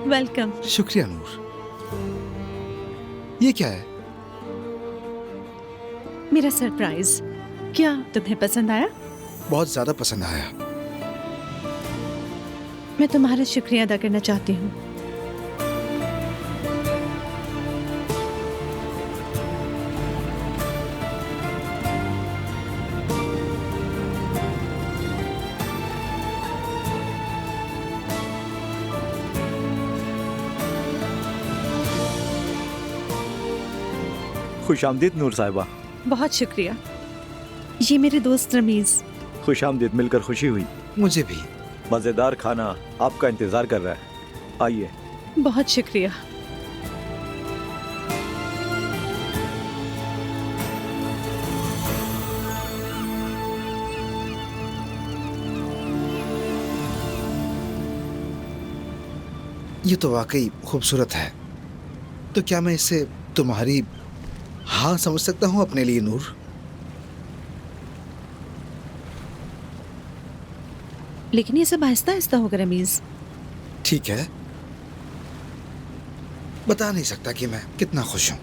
Welcome. शुक्रिया नूर। ये क्या है? मेरा सरप्राइज। क्या तुम्हें पसंद आया? बहुत ज्यादा पसंद आया। मैं तुम्हारा शुक्रिया अदा करना चाहती हूँ। खुश आमदीद नूर साहिबा। बहुत शुक्रिया। ये मेरे दोस्त रमीज। खुश आमदीद, मिलकर खुशी हुई। मुझे भी। मजेदार खाना आपका इंतजार कर रहा है, आइए। बहुत शुक्रिया। ये तो वाकई खूबसूरत है। तो क्या मैं इसे तुम्हारी हाँ समझ सकता हूँ अपने लिए नूर? लेकिन ये सब आहिस्ता आहिस्ता होगा रमीज। ठीक है। बता नहीं सकता कि मैं कितना खुश हूं।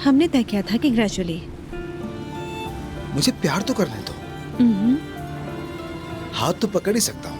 हमने तय किया था कि ग्रेजुअली। मुझे प्यार तो करने दो। हाथ तो पकड़ ही सकता हूं।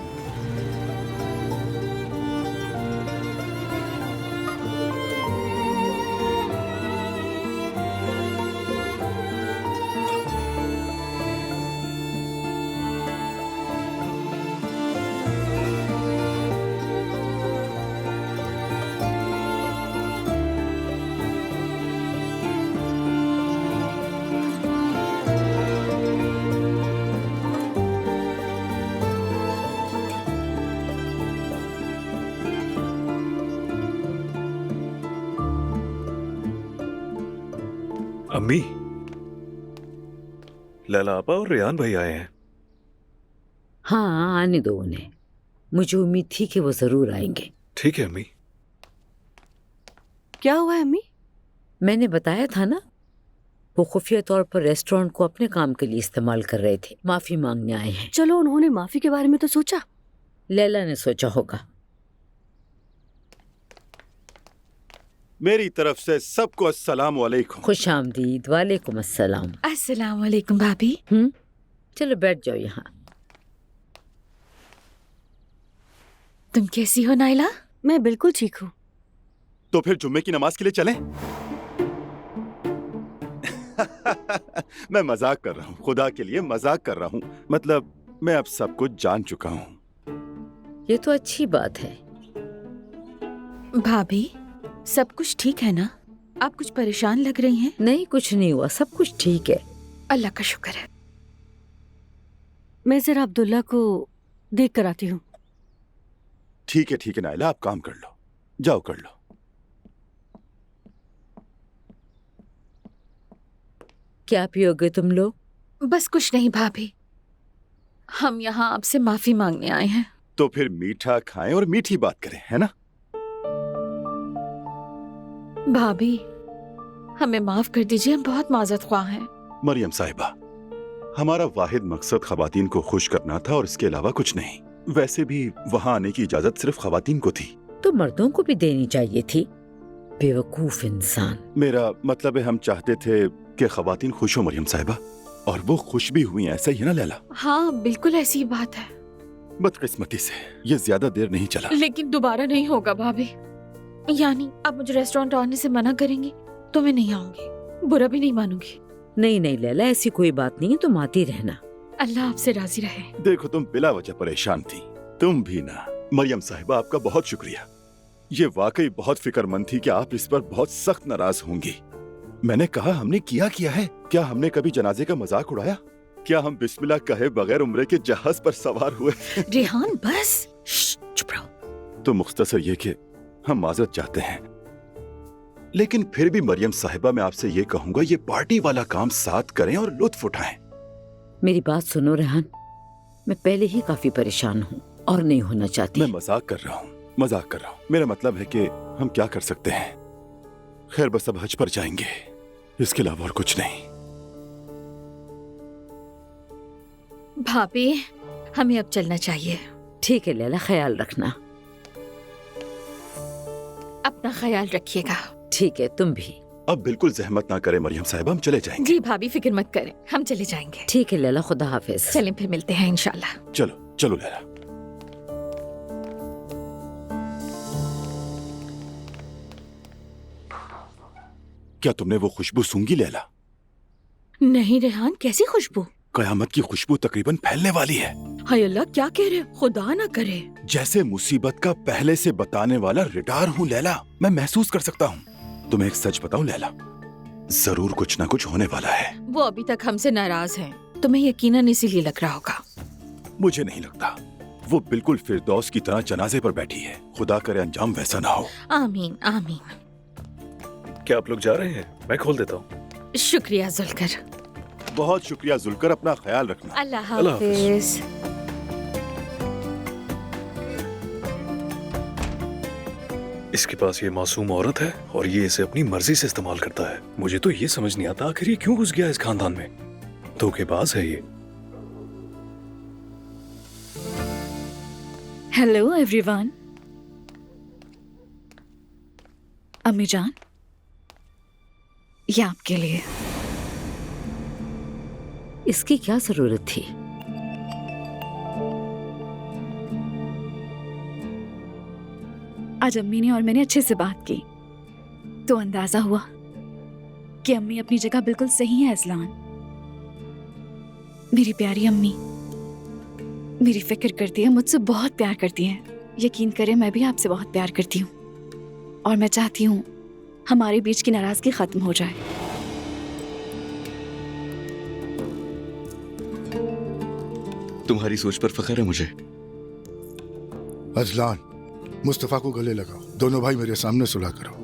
अम्मी, लैला आपा और रेहान भाई आए हैं। हाँ, आने दो उन्हें। मुझे उम्मीद थी कि वो जरूर आएंगे। ठीक है अम्मी। क्या हुआ है अम्मी? मैंने बताया था ना, वो खुफिया तौर पर रेस्टोरेंट को अपने काम के लिए इस्तेमाल कर रहे थे। माफी मांगने आए हैं। चलो, उन्होंने माफी के बारे में तो सोचा। लैला ने सोचा होगा। मेरी तरफ से सबको अस्सलाम वालेकुम। खुश आमदीद। वालेकुम अस्सलाम। अस्सलाम वालेकुम भाभी। चलो बैठ जाओ यहाँ। तुम कैसी हो नाइला? मैं बिल्कुल ठीक हूँ। तो फिर जुम्मे की नमाज के लिए चलें? मैं मजाक कर रहा हूँ, खुदा के लिए मजाक कर रहा हूँ। मतलब मैं अब सब कुछ जान चुका हूँ। ये तो अच्छी बात है। भाभी, सब कुछ ठीक है ना? आप कुछ परेशान लग रही हैं। नहीं, कुछ नहीं हुआ, सब कुछ ठीक है। अल्लाह का शुक्र है। मैं जरा अब्दुल्ला को देख कर आती हूँ। ठीक है नाइला, आप काम कर लो, जाओ कर लो। क्या पियोगे तुम लोग? बस कुछ नहीं भाभी, हम यहाँ आपसे माफी मांगने आए हैं। तो फिर मीठा खाएं और मीठी बात करें, है ना? भाभी, हमें माफ कर दीजिए, हम बहुत माजरत ख्वाह हैं। मरियम साहिबा, हमारा वाहिद मकसद खवातीन को खुश करना था और इसके अलावा कुछ नहीं। वैसे भी वहाँ आने की इजाजत सिर्फ खवातीन को थी। तो मर्दों को भी देनी चाहिए थी। बेवकूफ इंसान। मेरा मतलब है, हम चाहते थे कि खवातीन खुश हो मरियम साहिबा, और वो खुश भी हुई। ऐसा ही है ना लैला? हाँ, बिल्कुल ऐसी बात है। बदकिस्मती से ये ज्यादा देर नहीं चला। लेकिन दोबारा नहीं होगा भाभी। यानी आप मुझे रेस्टोरेंट आने से मना करेंगी तो मैं नहीं आऊंगी, बुरा भी नहीं मानूंगी। नहीं नहीं लैला, ऐसी कोई बात नहीं है, तुम आती रहना। अल्लाह आपसे राजी रहे। देखो, तुम बिला वजह परेशान थी, तुम भी ना। मरियम साहिबा, आपका बहुत शुक्रिया। ये वाकई बहुत फिक्रमंद थी कि आप इस पर बहुत सख्त नाराज होंगी। मैंने कहा, हमने किया है। क्या हमने कभी जनाजे का मजाक उड़ाया? क्या हम बिस्मिल्लाह कहे बगैर उम्रे के जहाज पर सवार हुए? रेहान, बस चुप रहो। तो मुख्तसर ये कि हम माजरत चाहते हैं, लेकिन फिर भी मरियम साहिबा, मैं आपसे ये कहूंगा, ये पार्टी वाला काम साथ करें और लुत्फ उठाएं। मेरी बात सुनो रेहान, मैं पहले ही काफी परेशान हूँ और नहीं होना चाहती। मैं मजाक कर रहा हूँ। मेरा मतलब है कि हम क्या कर सकते हैं। खैर, बस अब हज पर जाएंगे, इसके अलावा और कुछ नहीं। भाभी, हमें अब चलना चाहिए। ठीक है लैला, ख्याल रखना। अपना ख्याल रखिएगा। ठीक है, तुम भी। अब बिल्कुल जहमत ना करें मरियम साहब, हम चले जाएंगे। जी भाभी, फिक्र मत करें, हम चले जाएंगे। ठीक है लैला, खुदा हाफिज। चलें, फिर मिलते हैं इंशाल्लाह। चलो चलो लैला। क्या तुमने वो खुशबू सूंघी लैला? नहीं रेहान, कैसी खुशबू? कयामत की खुशबू तकरीबन फैलने वाली है। हाय अल्लाह, क्या कह रहे? खुदा ना करे। जैसे मुसीबत का पहले से बताने वाला रिडार हूँ लैला, मैं महसूस कर सकता हूँ। तुम्हें एक सच बताऊं लैला, जरूर कुछ ना कुछ होने वाला है। वो अभी तक हमसे नाराज हैं। तुम्हें यकीनन इसीलिए लग रहा होगा। मुझे नहीं लगता। वो बिल्कुल फिरदौस की तरह जनाजे पर बैठी है। खुदा करे अंजाम वैसा ना हो। आमीन आमीन। क्या आप लोग जा रहे हैं? मैं खोल देता हूँ। शुक्रिया जुल्कर। बहुत शुक्रिया जुल्कर, अपना ख्याल रखना। अल्लाह अल्लाह हाफिज। हाफिज। इसके पास ये मासूम औरत है और ये इसे अपनी मर्जी से इस्तेमाल करता है। मुझे तो ये समझ नहीं आता आखिर ये क्यों घुस गया इस खानदान में। धोखेबाज है ये। Hello everyone. अम्मी जान, ये आपके लिए। इसकी क्या जरूरत थी? आज अम्मी ने और मैंने अच्छे से बात की तो अंदाजा हुआ कि अम्मी अपनी जगह बिल्कुल सही है। अजलान, मेरी प्यारी अम्मी मेरी फिक्र करती है, मुझसे बहुत प्यार करती हैं। यकीन करें, मैं भी आपसे बहुत प्यार करती हूँ और मैं चाहती हूँ हमारे बीच की नाराजगी खत्म हो जाए। तुम्हारी सोच पर फख्र है मुझे। अजलान, मुस्तफा को गले लगाओ। दोनों भाई मेरे सामने सुलह करो।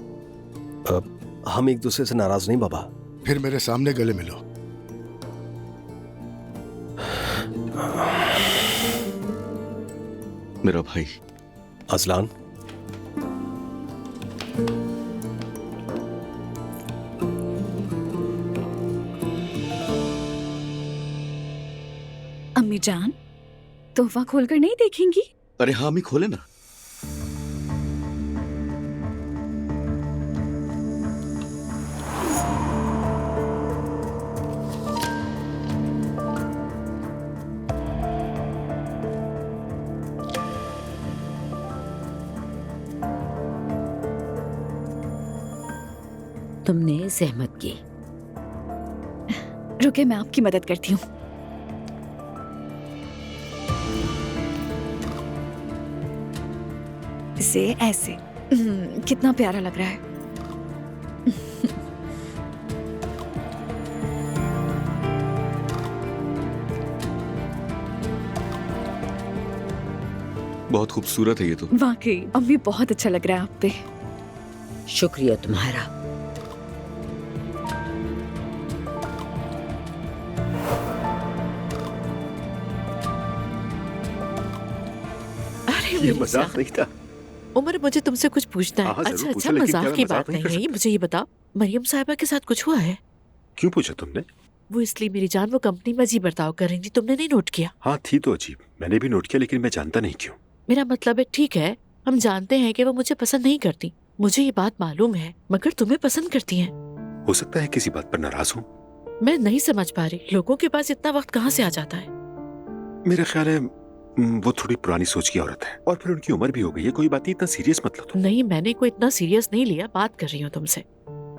हम एक दूसरे से नाराज नहीं बाबा। फिर मेरे सामने गले मिलो। मेरा भाई अजलान, अम्मी जान, तोहफा खोलकर नहीं देखेंगी? अरे हाँ अम्मी, खोले ना। तुमने जहमत की। रुके, मैं आपकी मदद करती हूँ। इसे ऐसे कितना प्यारा लग रहा है। बहुत खूबसूरत है ये तो। वाकई अम्मी, बहुत अच्छा लग रहा है आप पे। शुक्रिया तुम्हारा। ये मजाक नहीं था। उमर, मुझे तुमसे कुछ पूछना है। हाँ, जरूर अच्छा पूछो, अच्छा, लेकिन मजाक क्या की मैं बात मजाक नहीं नहीं कर है ये। मुझे ये बताओ, मरियम साहिबा के साथ कुछ हुआ है? क्यों पूछा तुमने? वो इसलिए मेरी जान, वो कंपनी में अजीब बर्ताव कर रही थी, तुमने नहीं नोट किया? हाँ थी तो अजीब, मैंने भी नोट किया, लेकिन मैं जानता नहीं क्यों। मेरा मतलब है, ठीक है, हम जानते हैं कि वो मुझे पसंद नहीं करती, मुझे ये बात मालूम है, मगर तुम्हें पसंद करती हैं। हो सकता है किसी बात पर नाराज हूँ। मैं नहीं समझ पा रही, लोगों के पास इतना वक्त कहाँ से आ जाता है? मेरा ख्याल है वो थोड़ी पुरानी सोच की औरत है, और फिर उनकी उम्र भी हो गई है। कोई बात नहीं, इतना सीरियस मत लो तुम। नहीं, मैंने कोई इतना सीरियस नहीं लिया, बात कर रही हूँ तुमसे।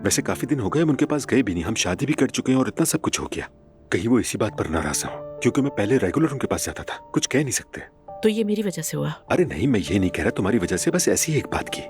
वैसे काफी दिन हो गए हम उनके पास गए भी नहीं, हम शादी भी कर चुके हैं और इतना सब कुछ हो गया। कहीं वो इसी बात पर नाराज हो, क्योंकि मैं पहले रेगुलर उनके पास जाता था। कुछ कह नहीं सकते। तो ये मेरी वजह से हुआ? अरे नहीं, मैं ये नहीं कह रहा तुम्हारी वजह से, बस ऐसी ही एक बात की।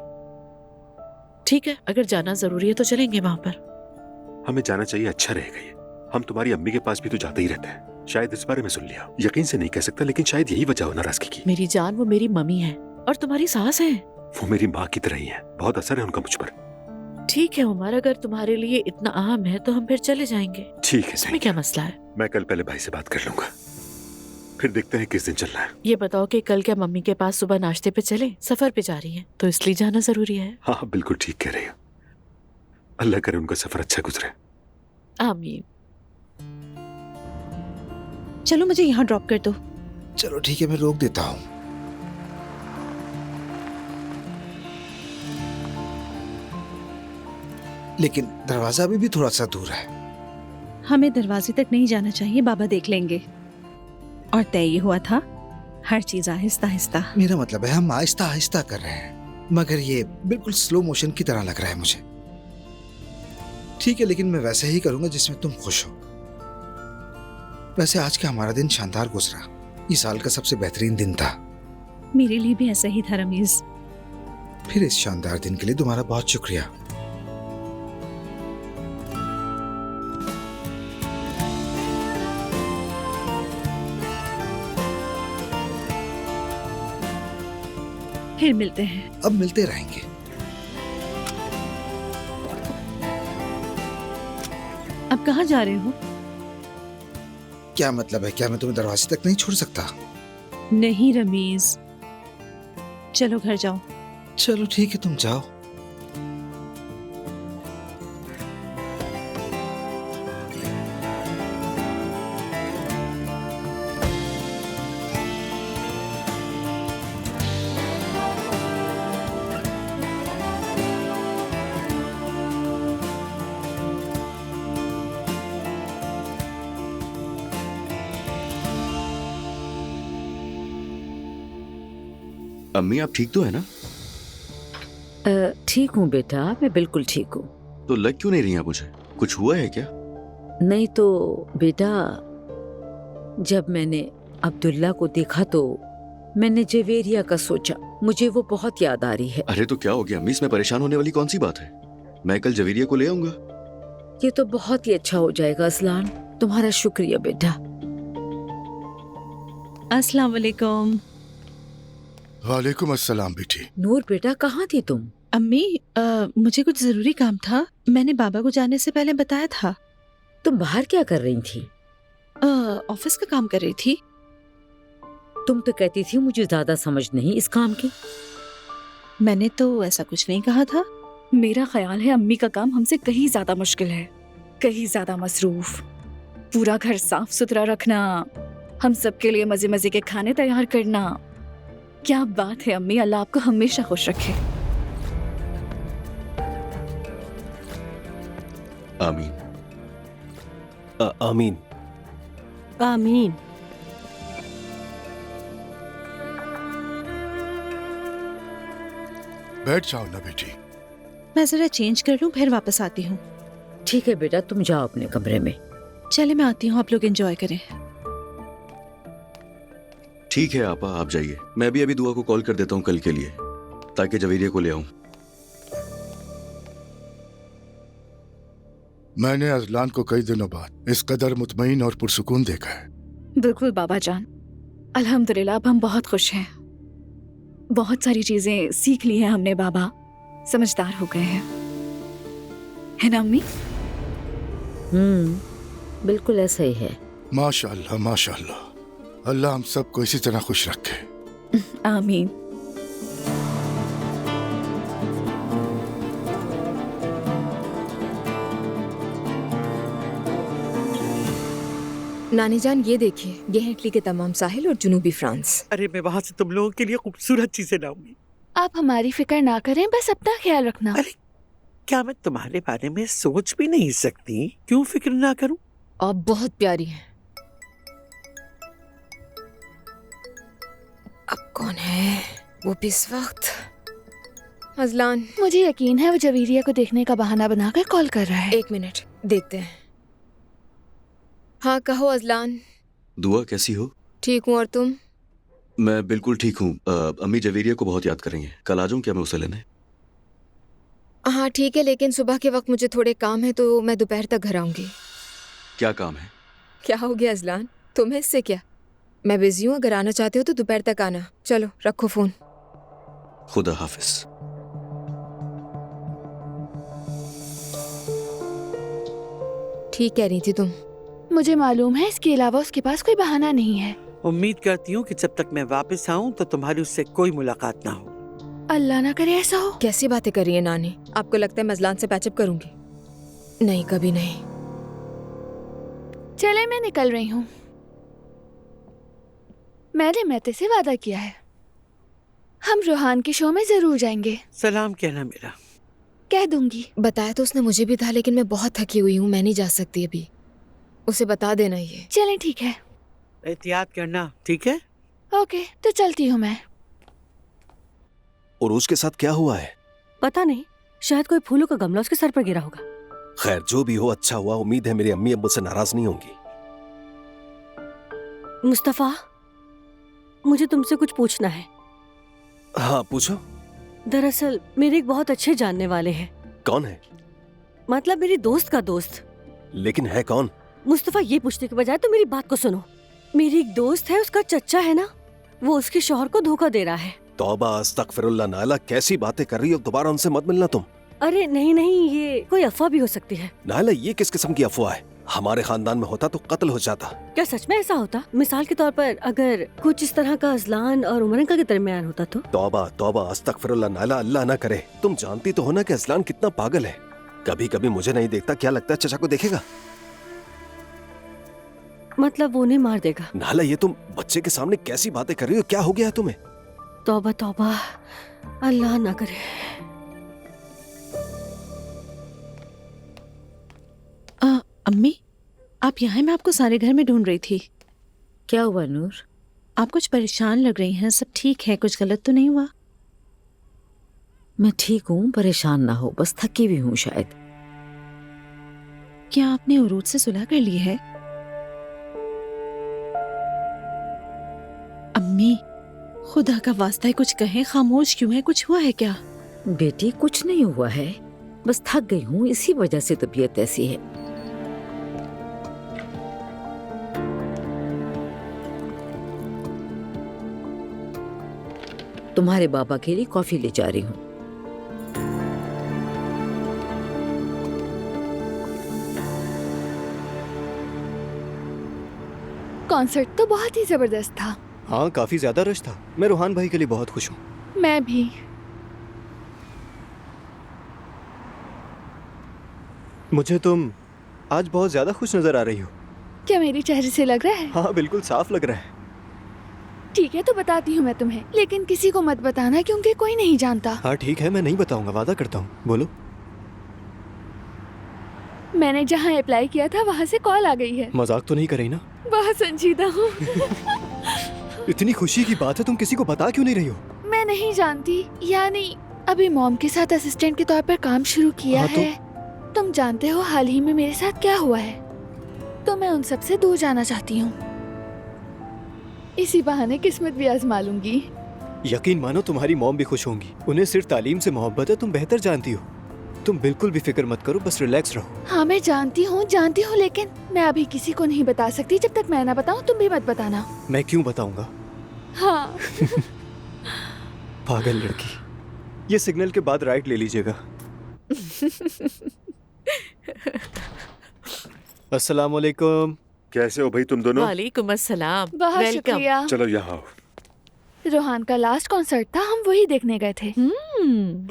ठीक है, अगर जाना जरूरी है तो चलेंगे वहाँ पर। हमें जाना चाहिए, अच्छा रहेगा ये। हम तुम्हारी अम्मी के पास भी तो जाते ही रहते हैं, शायद इस बारे में सुन लिया। यकीन से नहीं कह सकता, लेकिन शायद यही वजह हो नाराजगी की। मेरी जान, वो मेरी मम्मी है और तुम्हारी सास है। वो मेरी माँ की तरह ही है, बहुत असर है उनका मुझ पर। ठीक है उमर, अगर तुम्हारे लिए इतना अहम है तो हम फिर चले जाएंगे। ठीक है, इसमें क्या मसला है? मैं कल पहले भाई से बात कर लूंगा, फिर देखते हैं किस दिन चलना है। ये बताओ कि कल क्या मम्मी के पास सुबह नाश्ते पे चले? सफर पे जा रही हैं तो इसलिए जाना जरूरी है। हाँ बिल्कुल ठीक कह रही हो। अल्लाह करे उनका सफर अच्छा गुजरे। आमीन। चलो मुझे यहाँ ड्रॉप कर दो। चलो ठीक है, मैं रोक देता हूँ। लेकिन दरवाजा अभी भी थोड़ा सा दूर है। हमें दरवाजे तक नहीं जाना चाहिए, बाबा देख लेंगे। और तय ये हुआ था, हर चीज आहिस्ता आहिस्ता। मेरा मतलब है हम आहिस्ता आहिस्ता कर रहे हैं, मगर ये बिल्कुल स्लो मोशन की तरह लग रहा है मुझे। ठीक है, लेकिन मैं वैसे ही करूंगा जिसमें तुम खुश हो। वैसे आज का हमारा दिन शानदार गुजरा। ये साल का सबसे बेहतरीन दिन था। मेरे लिए भी ऐसा ही था रमीज। फिर इस शानदार दिन के लिए तुम्हारा बहुत शुक्रिया। फिर मिलते हैं। अब मिलते रहेंगे। अब कहाँ जा रहे हो? क्या मतलब है? क्या मैं तुम्हें दरवाजे तक नहीं छोड़ सकता? नहीं रमीज, चलो घर जाओ। चलो ठीक है, तुम जाओ। अम्मी आप ठीक तो है ना? ठीक हूँ बेटा, मैं बिल्कुल ठीक हूँ। तो लग क्यों नहीं रही आप मुझे? कुछ हुआ है क्या? नहीं तो बेटा, जब मैंने अब्दुल्ला को देखा तो मैंने जवेरिया का सोचा। मुझे वो बहुत याद आ रही है। अरे तो क्या हो गया अम्मी, इसमें परेशान होने वाली कौन सी बात है? मैं कल जवेरिया को ले आऊंगा। ये तो बहुत ही अच्छा हो जाएगा असलान। तुम्हारा शुक्रिया बेटा। अस्सलाम वालेकुम। वालेकुम अस्सलाम बेटी। नूर बेटा, कहाँ थी तुम? अम्मी, मुझे कुछ जरूरी काम था। मैंने बाबा को जाने से पहले बताया था। तुम बाहर क्या कर रही थी? ऑफिस का काम कर रही थी। तुम तो कहती थी मुझे ज्यादा समझ नहीं इस काम की। मैंने तो ऐसा कुछ नहीं कहा था। मेरा ख्याल है अम्मी का काम हमसे कहीं ज्यादा मुश्किल है, कहीं ज्यादा मसरूफ। पूरा घर साफ सुथरा रखना, हम सबके लिए मजे मजे के खाने तैयार करना। क्या बात है अम्मी, अल्लाह आपको हमेशा खुश रखे। आमीन। आमीन। आमीन। बैठ जाओ ना बेटी। मैं जरा चेंज कर लूं, फिर वापस आती हूँ। ठीक है बेटा, तुम जाओ अपने कमरे में। चले मैं आती हूँ, आप लोग एंजॉय करें। ठीक है आपा, आप जाइए। मैं भी अभी दुआ को कॉल कर देता हूँ कल के लिए, ताकि जवेरिया को ले आऊं। मैंने अजलान को कई दिनों बाद इस कदर मुतमईन और पुरसुकून देखा है। बिल्कुल बाबा जान, अल्हम्दुलिल्लाह अब हम बहुत खुश हैं। बहुत सारी चीजें सीख ली हैं हमने बाबा, समझदार हो गए हैं, है ना अम्मी? बिल्कुल ऐसा ही है। माशाअल्लाह माशाअल्लाह। अल्लाह हम सबको इसी तरह खुश रखे। आमीन। नानी जान, ये देखिए, ये है इटली के तमाम साहिल और जुनूबी फ्रांस। अरे मैं वहाँ से तुम लोगों के लिए खूबसूरत चीजें लाऊंगी। आप हमारी फिक्र ना करें, बस अपना ख्याल रखना। अरे क्या मैं तुम्हारे बारे में सोच भी नहीं सकती? क्यों फिक्र ना करूं? आप बहुत प्यारी हैं। अब कौन है वो भी इस वक्त? अजलान। मुझे यकीन है वो जवेरिया को देखने का बहाना बनाकर कॉल कर रहा है। 1 मिनट देखते हैं। हाँ कहो अजलान। दुआ कैसी हो? ठीक हूँ, और तुम? मैं बिल्कुल ठीक हूँ। अम्मी जवेरिया को बहुत याद कर रही हैं। कल आ जाऊँ क्या मैं उसे लेने? हाँ ठीक है, लेकिन सुबह के वक्त मुझे थोड़े काम है, तो मैं दोपहर तक घर आऊंगी। क्या काम है? क्या हो गया अजलान, तुम्हें इससे क्या? मैं बिजी हूँ, अगर आना चाहते हो तो दोपहर तक आना। चलो रखो फोन। खुदा हाफिज। ठीक कह रही थी तुम। मुझे मालूम है इसके अलावा उसके पास कोई बहाना नहीं है। उम्मीद करती हूँ कि जब तक मैं वापस आऊँ तो तुम्हारी उससे कोई मुलाकात ना हो। अल्लाह ना करे ऐसा हो। कैसी बातें कर रही है नानी? आपको लगता है मैं अजलान से पैचअप करूंगी? नहीं, कभी नहीं। चले मैं निकल रही हूँ। मैंने मेते से वादा किया है, हम रोहान के शो में जरूर जाएंगे। सलाम कहना मेरा। कह दूंगी। बताया तो उसने मुझे भी था, लेकिन मैं बहुत थकी हुई हूँ, मैं नहीं जा सकती अभी। उसे बता देना ये। चलें ठीक है। एहतियात करना, ठीक है? ओके, तो चलती हूँ मैं। उरूज के साथ क्या हुआ है? पता नहीं, शायद कोई फूलों का गमला उसके सर पर गिरा होगा। खैर जो भी हो अच्छा हुआ। उम्मीद है मेरी अम्मी अब मुझसे नाराज नहीं होंगी। मुस्तफा, मुझे तुमसे कुछ पूछना है। हाँ पूछो। दरअसल मेरे एक बहुत अच्छे जानने वाले हैं। कौन है? मतलब मेरी दोस्त का दोस्त। लेकिन है कौन? मुस्तफा, ये पूछने के बजाय तो मेरी बात को सुनो। मेरी एक दोस्त है, उसका चच्चा है ना, वो उसके शौहर को धोखा दे रहा है। तौबा अस्तगफिरुल्लाह। नायला कैसी बातें कर रही हो? दोबारा उनसे मत मिलना तुम। अरे नहीं नहीं, ये कोई अफवाह भी हो सकती है। नायला ये किस किस्म की अफवाह है? हमारे खानदान में होता तो कत्ल हो जाता। क्या सच में ऐसा होता? मिसाल के तौर पर अगर कुछ इस तरह का अजलान और उमर अंकल के दरमियान होता तो? तौबा तौबा अस्तगफिरुल्लाह। नायला अल्लाह ना करे। तुम जानती तो हो ना कि अजलान कितना पागल है। कभी कभी मुझे नहीं देखता, क्या लगता है चचा को देखेगा? मतलब वो उन्हें मार देगा? नाला ये तुम बच्चे के सामने कैसी बातें कर रही हो? क्या हो गया है तुम्हें? तौबा तौबा, अल्लाह ना करे। अम्मी, आप यहाँ हैं? मैं आपको सारे घर में ढूंढ रही थी। क्या हुआ नूर? आप कुछ परेशान लग रही हैं। सब ठीक है? कुछ गलत तो नहीं हुआ? मैं ठीक हूँ, परेशान ना हो, बस थकी हुई हूँ शायद। क्या आपने उरूज से सुलह कर ली है? अम्मी, खुदा का वास्ता है कुछ कहें, खामोश क्यों है? कुछ हुआ है क्या? बेटी कुछ नहीं हुआ है, बस थक गई हूँ, इसी वजह से तबीयत ऐसी है। तुम्हारे बाबा के लिए कॉफी ले जा रही हूँ। कॉन्सर्ट तो बहुत ही जबरदस्त था। हाँ काफी ज्यादा रश था। मैं रोहान भाई के लिए बहुत खुश हूँ। मैं भी। मुझे तुम आज बहुत ज्यादा खुश नजर आ रही हो। क्या मेरी चेहरे से लग रहा है? हाँ बिल्कुल साफ लग रहा है। ठीक है तो बताती हूँ मैं तुम्हें, लेकिन किसी को मत बताना क्योंकि कोई नहीं जानता। हाँ ठीक है, मैं नहीं बताऊंगा, वादा करता हूँ। बोलो। मैंने जहाँ अप्लाई किया था वहाँ से कॉल आ गई है। मजाक तो नहीं कर रही ना? बहुत संजीदा हूँ। इतनी खुशी की बात है, तुम किसी को बता क्यों नहीं रही हो? मैं नहीं जानती, यानी अभी मॉम के साथ असिस्टेंट के तौर पर काम शुरू किया है। तुम जानते हो हाल ही में मेरे साथ क्या हुआ है, तो मैं उन सब से दूर जाना चाहती हूँ। इसी बहाने किस्मत भी आजमा लूंगी। यकीन मानो तुम्हारी मॉम भी खुश होंगी। उन्हें सिर्फ तालीम से मोहब्बत है, तुम बेहतर जानती हो। तुम बिल्कुल भी फिक्र मत करो, बस रिलैक्स रहो। हाँ मैं जानती हूँ, लेकिन मैं अभी किसी को नहीं बता सकती। जब तक मैं ना बताऊँ तुम भी मत बताना। मैं क्यों बताऊंगा? हाँ। पागल लड़की। ये सिग्नल के बाद राइट ले लीजिएगा। अस्सलाम वालेकुम। कैसे हो भाई तुम दोनों? वालेकुम अस्सलाम। बहुत शुक्रिया। चलो यहाँ आओ। रोहान का लास्ट कॉन्सर्ट था, हम वही देखने गए थे।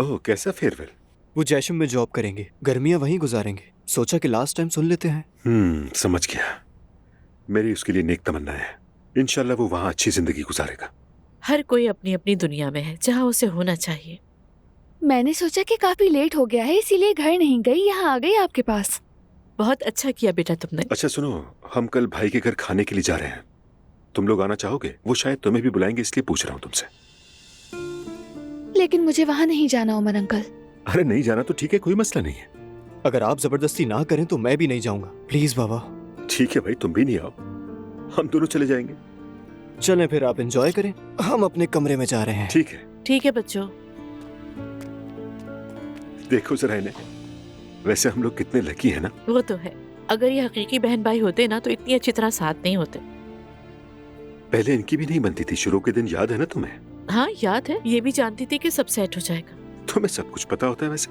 ओह कैसा फेयरवेल? वो जैशम में जॉब करेंगे, गर्मियाँ वहीं गुजारेंगे। सोचा कि लास्ट टाइम सुन लेते हैं। समझ गया। मेरी उसके लिए नेक तमन्ना है। इंशाल्लाह वो वहाँ अच्छी जिंदगी गुजारेगा। हर कोई अपनी अपनी दुनिया में है, जहाँ उसे होना चाहिए। मैंने सोचा कि काफी लेट हो गया है, इसीलिए घर नहीं गई, यहाँ आ गई आपके पास। बहुत अच्छा किया बेटा तुमने। अच्छा सुनो, हम कल भाई के घर खाने के लिए जा रहे हैं। तुम लोग आना चाहोगे? वो शायद तुम्हें भी बुलाएंगे, इसलिए पूछ रहा हूँ तुमसे। लेकिन मुझे वहाँ नहीं जाना उमर अंकल। अरे नहीं जाना तो ठीक है, कोई मसला नहीं है। अगर आप जबरदस्ती ना करें तो मैं भी नहीं जाऊंगा। प्लीज बाबा। ठीक है भाई, तुम भी नहीं आओ, हम दोनों चले जाएंगे। चलें फिर, आप एंजॉय करें, हम अपने कमरे में जा रहे हैं। ठीक है। ठीक है बच्चों। देखो जरा इन्हें, वैसे हम लोग कितने लकी हैं ना। वो तो है, अगर ये हकीकी बहन भाई होते ना तो इतनी अच्छी तरह साथ नहीं होते। पहले इनकी भी नहीं बनती थी, शुरू के दिन याद है ना तुम्हें? हाँ याद है, ये भी जानती थी कि सब सेट हो जाएगा। तुम्हें सब कुछ पता होता है वैसे।